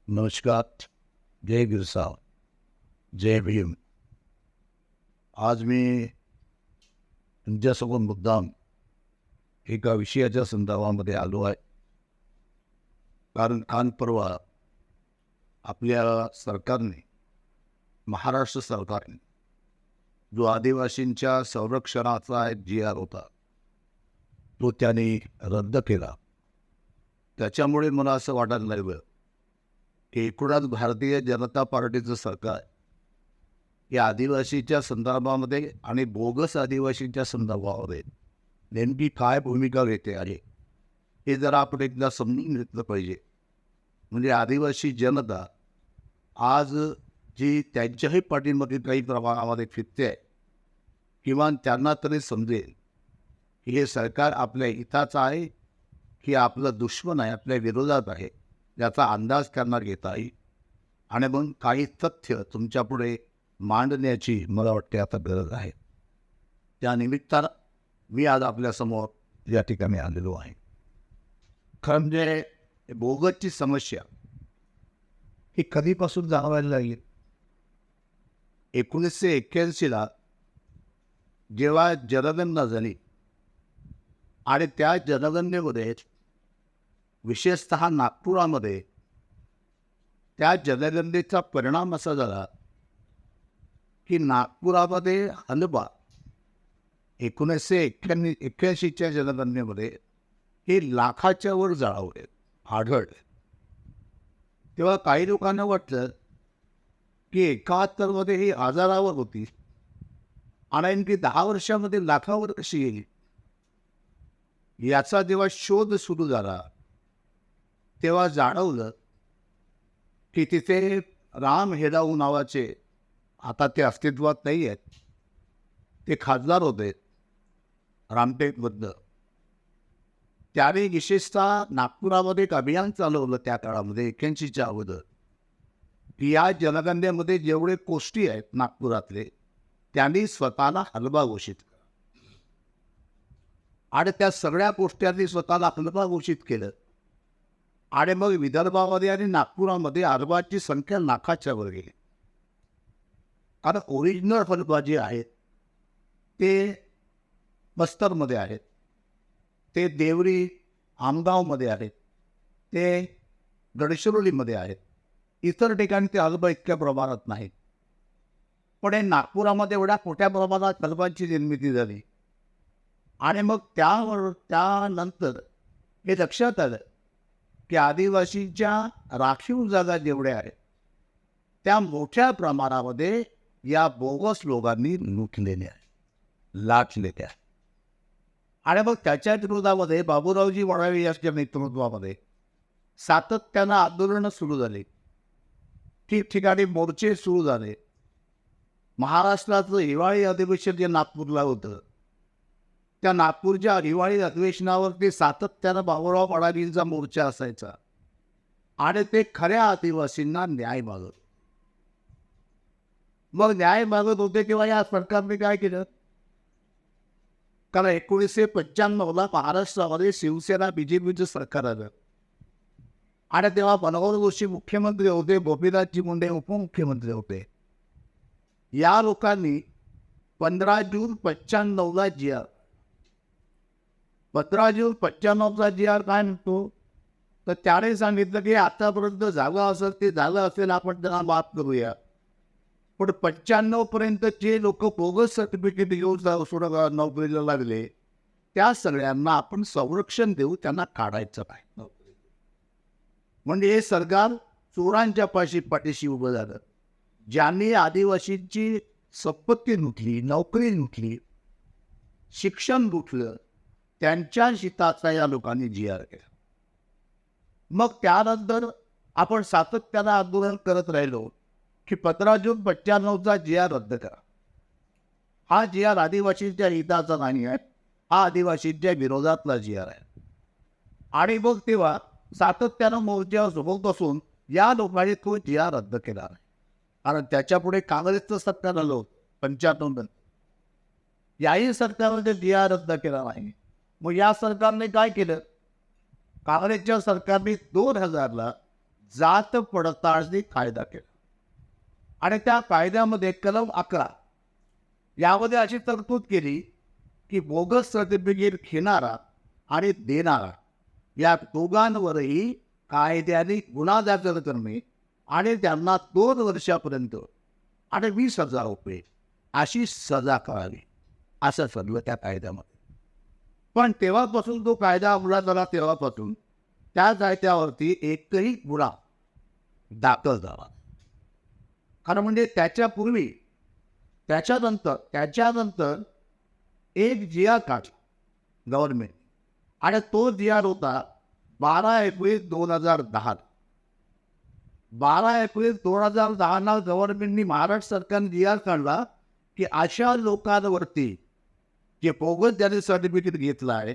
नमस्कार. जय गिरसा. जय भीम. आज मी तुमच्यासोबत मुद्दाम एका विषयाच्या संदर्भामध्ये आलो आहे. कारण काल परवा आपल्या सरकारने, महाराष्ट्र सरकारने जो आदिवासींच्या संरक्षणाचा एक जी आर होता तो त्याने रद्द केला. त्याच्यामुळे मला असं वाटायला लागलं की एकूणच भारतीय जनता पार्टीचं सरकार या आदिवासीच्या संदर्भामध्ये आणि बोगस आदिवासींच्या संदर्भामध्ये नेमकी काय भूमिका घेते आहे हे जरा आपण एकदा समजून घेतलं पाहिजे. म्हणजे आदिवासी जनता आज जी त्यांच्याही पाठीमध्ये काही प्रमाणामध्ये फिरते आहे, किंवा त्यांना तरी समजेल की हे सरकार आपल्या हिताचं आहे की आपलं दुश्मन आहे, आपल्या विरोधात आहे, याचा अंदाज त्यांना घेता येईल. आणि मग काही तथ्य तुमच्यापुढे मांडण्याची मला वाटते आता गरज आहे. त्या निमित्तानं मी आज आपल्यासमोर या ठिकाणी आलेलो आहे. खरं म्हणजे बोगसची समस्या ही कधीपासून जाणवायला लागली? 1981ला जेव्हा जनगणना झाली आणि त्या जनगणनेमध्ये विशेषतः नागपुरामध्ये त्या जनगणनेचा परिणाम असा झाला की नागपुरामध्ये हलबा 1981च्या जनगणनेमध्ये हे लाखाच्या वर जाळवले आढळले. तेव्हा काही लोकांना वाटलं की 71मध्ये ही हजारावर होती आणि आणखी 10 वर्षामध्ये लाखावर कशी येईल. याचा जेव्हा शोध सुरू झाला तेव्हा जाणवलं की तिथे राम हेडाऊ नावाचे, आता ते अस्तित्वात नाही आहेत, ते खासदार होते रामटेकबद्दल. त्याने विशेषतः नागपुरामध्ये एक अभियान चालवलं त्या काळामध्ये 81च्या अगोदर, की या जनगणनेमध्ये जेवढे कोष्टी आहेत नागपुरातले त्यांनी स्वतःला हलबा घोषित केला. आणि त्या सगळ्या गोष्टींनी स्वतःला हलबा घोषित केलं. आणि मग विदर्भामध्ये आणि नागपुरामध्ये हलबाची संख्या लाखाच्या वर गेली. कारण ओरिजिनल हलबा जे आहेत ते बस्तरमध्ये आहेत, ते देवरी आमगावमध्ये आहेत, ते गडचिरोलीमध्ये आहेत. इतर ठिकाणी ते हलबा इतक्या प्रमाणात नाहीत. पण हे नागपुरामध्ये एवढ्या मोठ्या प्रमाणात हलबाची निर्मिती झाली. आणि मग त्यानंतर हे लक्षात आलं की आदिवासींच्या राखीव जागा जेवढ्या आहेत त्या मोठ्या प्रमाणामध्ये या बोगस लोकांनी लुटलेल्या आहेत, लाटलेल्या. आणि मग त्याच्या विरोधामध्ये बाबूरावजी वडावे यांच्या नेतृत्वामध्ये सातत्यानं आंदोलनं सुरू झाली, ठिकठिकाणी मोर्चे सुरू झाले. महाराष्ट्राचं हिवाळी अधिवेशन जे नागपूरला होतं, त्या नागपूरच्या हिवाळी अधिवेशनावरती सातत्यानं बाबूराव वडावींचा मोर्चा असायचा आणि ते खऱ्या आदिवासींना न्याय मागत. मग न्याय मागत होते तेव्हा या सरकारने काय केलं? कारण 1995ला महाराष्ट्रामध्ये शिवसेना बीजेपीचं सरकार आलं आणि तेव्हा मनोहर जोशी मुख्यमंत्री होते, गोपीनाथजी मुंडे उपमुख्यमंत्री होते. या लोकांनी 15 जून 95ला जी आर, 15 जून 95चा जी आर काय म्हणतो, तर त्याने सांगितलं की आतापर्यंत झालं असेल ते झालं असेल, आपण त्यांना माफ करूया. पण 95 पर्यंत जे लोक बोगस सर्टिफिकेट घेऊन नोकरीला लागले त्या सगळ्यांना आपण संरक्षण देऊ, त्यांना काढायचं नाही. म्हणजे हे सरकार चोरांच्या पाठीशी उभं झालं. ज्यांनी आदिवासींची संपत्ती लुटली, नोकरी लुटली, शिक्षण लुटलं, त्यांच्या हिताचा या लोकांनी जी आर केला. मग त्यानंतर आपण सातत्यानं आंदोलन करत राहिलो की 15 जून 95चा जी आर रद्द करा. हा जी आर आदिवासींच्या हिताचा नाही आहे, हा आदिवासींच्या विरोधातला जी आर आहे. आणि मग तेव्हा सातत्यानं मोर्चावर सोबत बसून या लोकांनी तो जी आर रद्द केला आहे. कारण त्याच्यापुढे काँग्रेसचं सरकार आलं होतं 95 नंतर, याही सरकारने जी आर रद्द केला नाही. मग या सरकारने काय केलं? काँग्रेसच्या सरकारने 2000ला जात पडताळणी कायदा केला आणि त्या कायद्यामध्ये कलम 11 यामध्ये अशी तरतूद केली की बोगस सर्टिफिकेट घेणारा आणि देणारा या दोघांवरही कायद्याने गुन्हा दाखल करणे आणि त्यांना 2 वर्षापर्यंत आणि 20,000 रुपये अशी सजा करावी असं ठरलं त्या कायद्यामध्ये. पण तेव्हापासून तो कायदा अंमलात आला तेव्हापासून त्या कायद्यावरती एकही गुन्हा दाखल झाला. कारण म्हणजे त्याच्यापूर्वी त्याच्यानंतर एक जी आर काढला गव्हर्नमेंट आणि तो जी आर होता 12 एप्रिल 2010. 12 एप्रिल 2010 गव्हर्नमेंटनी महाराष्ट्र सरकारने जी आर काढला की अशा लोकांवरती जे बोगस ज्यांनी सर्टिफिकेट घेतलं आहे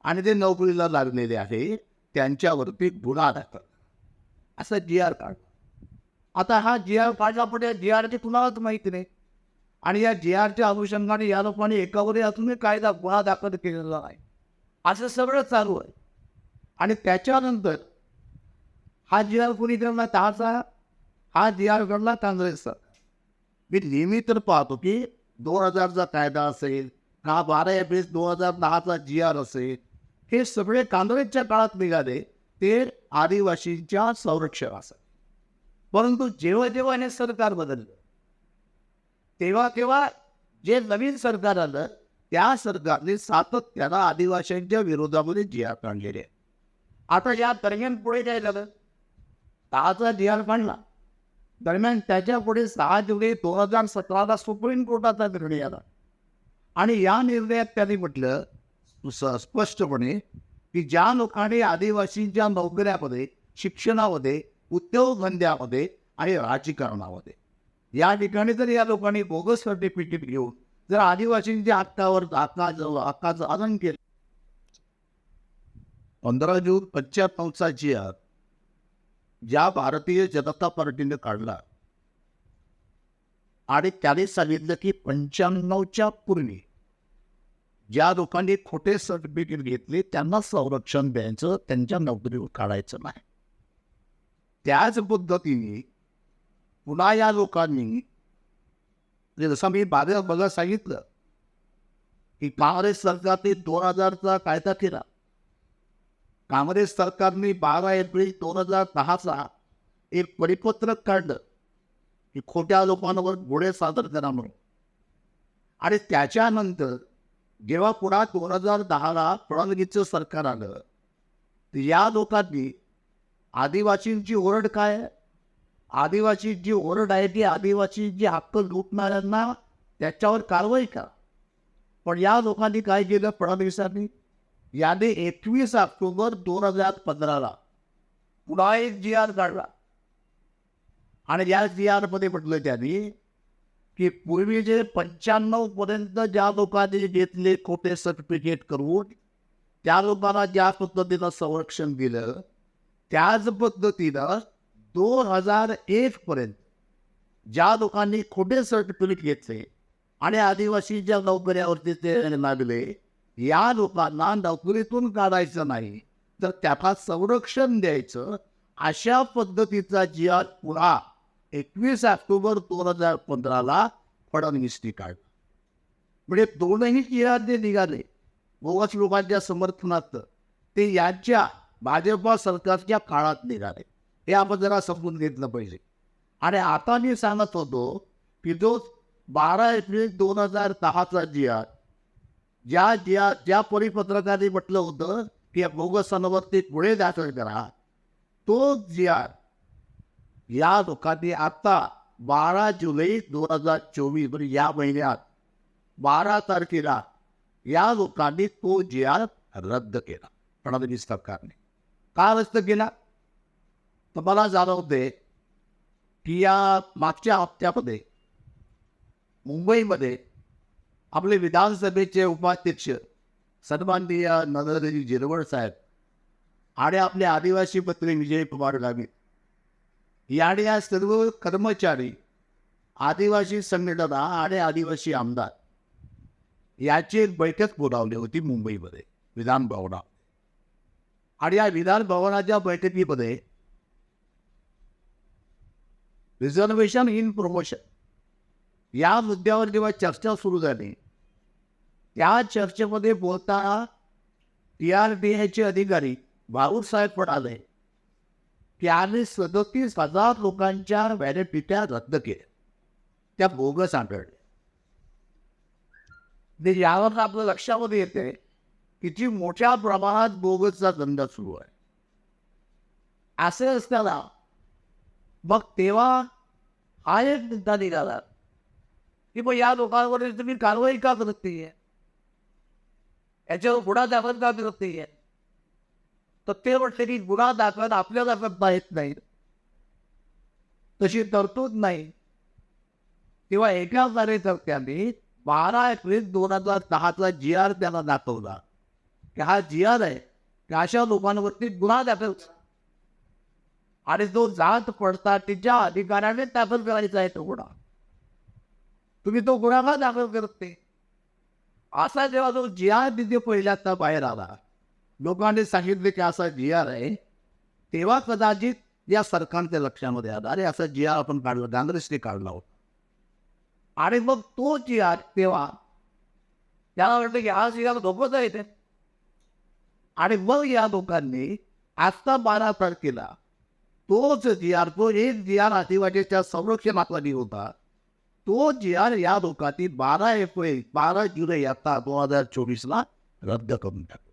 आणि ते नोकरीला लागलेले आहे त्यांच्यावरती गुन्हा दाखल असा जी आर काढला. आता हा जी आर काढला पण या जी आरची कुणालाच माहिती नाही आणि या जी आरच्या अनुषंगाने या लोकांनी एकावरही अजूनही कायदा गुन्हा दाखल केलेला नाही असं सगळं चालू आहे. आणि त्याच्यानंतर हा जी आर कोणी करला त्याचा हा जी आर करला काँग्रेसचा. मी नेहमी तर पाहतो की 2000चा कायदा असेल हा 12 एप्रिल 2010चा जी आर असेल हे सगळे काँग्रेसच्या काळात निघाले ते आदिवासींच्या संरक्षणासाठी. परंतु जेव्हा जेव्हा हे सरकार बदललं तेव्हा जे नवीन सरकार आलं त्या सरकारने सातत्यानं आदिवासींच्या विरोधामध्ये जी आर काढलेले आहे. आता या दरम्यान पुढे काय झालं 10चा जी आर काढला दरम्यान त्याच्या पुढे 6 जुलै 2017 सुप्रीम कोर्टाचा निर्णय आला आणि या निर्णयात त्यांनी म्हटलं स्पष्टपणे की ज्या लोकांनी आदिवासींच्या नोकऱ्यामध्ये शिक्षणामध्ये उद्योगधंद्यामध्ये आणि राजकारणामध्ये या ठिकाणी जर या लोकांनी बोगस सर्टिफिकेट घेऊन जर आदिवासींच्या हक्काचं आनंद केलं 15 जून 95चा जी आर ज्या भारतीय जनता पार्टीने काढला आणि त्याने सांगितलं की 95च्या पूर्वी ज्या लोकांनी खोटे सर्टिफिकेट घेतले त्यांना संरक्षण द्यायचं त्यांच्या नोकरीवर काढायचं नाही. त्याच पद्धतीने पुन्हा या लोकांनी जसं मी बघा सांगितलं की काँग्रेस सरकारने 2000चा कायदा केला. काँग्रेस सरकारने 12 एप्रिल 2010चा एक परिपत्रक काढलं की खोट्या लोकांवर गुन्हे सादर करा म्हणून. आणि त्याच्यानंतर जेव्हा पुन्हा 2010ला फडणवीसचं सरकार आलं तर या लोकांनी आदिवासींची ओरड काय आहे आदिवासींची ओरड आहे की आदिवासींची हक्क लुटणाऱ्यांना त्याच्यावर कारवाई करा. पण या लोकांनी काय केलं फडणवीसांनी याने 21 ऑक्टोबर 2015ला पुन्हा एक जी आर काढला आणि या जी आर मध्ये म्हटलं त्यांनी की पूर्वी जे 95 पर्यंत ज्या लोकांनी घेतले खोटे सर्टिफिकेट करून त्या लोकांना ज्या पद्धतीनं संरक्षण दिलं त्याच पद्धतीनं 2001 पर्यंत ज्या लोकांनी खोटे सर्टिफिकेट घेतले आणि आदिवासीच्या नोकऱ्यावरती ते लागले या लोकांना नोकरीतून काढायचं नाही तर त्याला संरक्षण द्यायचं अशा पद्धतीचा जी आर पुन्हा 21 ऑक्टोबर 2015ला फडणवीसनी काढला. म्हणजे दोनही जी आर जे निघाले बोगस लोकांच्या समर्थनार्थ ते यांच्या भाजपा सरकारच्या काळात निघाले हे आपण जरा समजून घेतलं पाहिजे. आणि आता मी सांगत होतो की जो 12 एप्रिल 2010चा जी आर ज्या परिपत्रकाने म्हटलं होतं की या बोगसांवरती गुन्हे दाखल करा तो जी आर या लोकांनी आता 12 जुलै 2024 म्हणजे या महिन्यात 12 तारखेला या लोकांनी तो जी आर रद्द केला. फडणवीस सरकारने का रद्द केला तर मला जाणवते की या मागच्या हप्त्यामध्ये मुंबईमध्ये आपले विधानसभेचे उपाध्यक्ष सन्माननीय नरहरी झिरवळ साहेब आणि आपले आदिवासी मंत्री विजयकुमार गावित याने या सर्व कर्मचारी आदिवासी संघटना आणि आदिवासी आमदार याची एक बैठक बोलावली होती मुंबईमध्ये विधान भवनात. आणि या विधान भवनाच्या बैठकीमध्ये रिझर्वेशन इन प्रमोशन या मुद्द्यावर जेव्हा चर्चा सुरू झाली, त्या चर्चेमध्ये बोलताना TRDAचे अधिकारी भाऊसाहेब म्हणाले की आम्ही 37,000 लोकांच्या व्हॅलिडिट्या रद्द केल्या, त्या बोगस आढळल्या. म्हणजे यावर आपल्या लक्षामध्ये येते किती मोठ्या प्रमाणात बोगसचा धंदा सुरू आहे. असे असताना मग तेव्हा हा एक मुद्दा निघाला की मग या लोकांवर तुम्ही कारवाई का करत नाहीये, याच्यावर गुन्हा दाखल का करत नाहीये. तर ते म्हटले की गुन्हा दाखल आपल्याला करता येत नाही, तशी तरतूद नाही. तेव्हा एका कार्यकर्त्यांनी 12 एप्रिल 2010चा GR त्यांना दाखवला की हा GR आहे की अशा लोकांवरती गुन्हा दाखल आणि जो जात पडताळणीच्या अधिकाऱ्याने दाखल करायचा आहे तो गुन्हा. तुम्ही तो गुन्हा का दाखल करत नाही. असा जेव्हा जो GR तिथे पहिल्यांदा बाहेर आला, लोकांनी सांगितले की असा GR आहे, तेव्हा कदाचित या सरकारच्या लक्षामध्ये आला अरे असा GR आपण काढला, काँग्रेसने काढला होता. आणि मग तो GR तेव्हा त्याला वाटलं की हा GR धोकोच आहे ते. आणि मग या लोकांनी आत्ता 12 तारखेला तोच GR, तो एक GR आदिवासीच्या संरक्षणासाठी होता, तो GR या लोकांनी 12 जुलै आता 2024ला रद्द करून टाकला.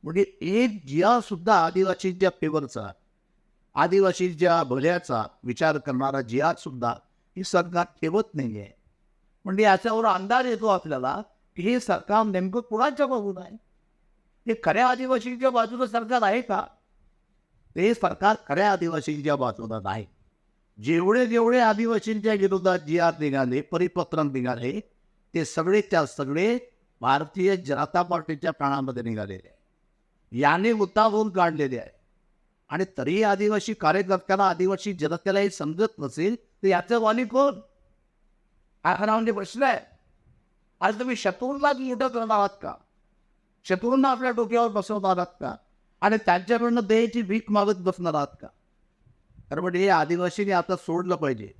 म्हणजे एक GR सुद्धा आदिवासींच्या फेवरचा, आदिवासींच्या भल्याचा विचार करणारा GR सुद्धा ही सरकार ठेवत नाहीये. म्हणजे याच्यावर अंदाज येतो आपल्याला की हे सरकार नेमकं कुणाच्या बाजूला आहे. हे खऱ्या आदिवासींच्या बाजूला सरकार आहे का. ते सरकार खऱ्या आदिवासींच्या बाजूला नाही. जेवढे आदिवासींच्या विरोधात GR निघाले, परिपत्रक निघाले, ते सगळेच्या सगळे भारतीय जनता पार्टीच्या प्राणामध्ये निघालेले आहे. याने मुद्दामहून काढलेले आहे. आणि तरी आदिवासी कार्यकर्त्याला, आदिवासी जनतेला हे समजत नसेल तर याचं वाली कोण. आखरामध्ये बसलाय. आज तुम्ही शत्रूंना मोठं करणार आहात का. शत्रूंना आपल्या डोक्यावर बसवणार आहात का. आणि त्यांच्याकडनं द्यायची भीक मागत बसणार आहात का. तर म्हणजे हे आदिवासीने आता सोडलं पाहिजे.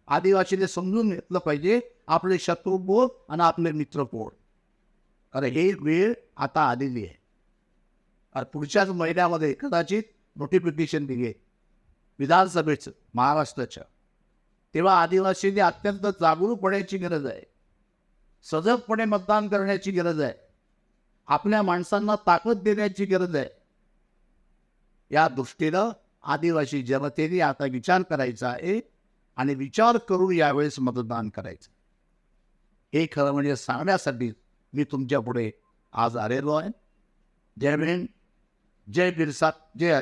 आदिवासीने समजून घेतलं पाहिजे आपले शत्रू कोण आणि आपले मित्र कोण. अरे हे वेळ आता आलेली आहे. पुढच्याच महिन्यामध्ये कदाचित नोटिफिकेशन दिले विधानसभेचं महाराष्ट्राच्या. तेव्हा आदिवासींनी अत्यंत जागरूक होण्याची गरज आहे. सजगपणे मतदान करण्याची गरज आहे. आपल्या माणसांना ताकद देण्याची गरज आहे. या दृष्टीनं आदिवासी जनतेने आता विचार करायचा आहे आणि विचार करून यावेळेस मतदान करायचं. हे खरं म्हणजे सांगण्यासाठी मी तुमच्या पुढे आज आलेलो आहे. जय भीम, जय बिरसा, जय हरी.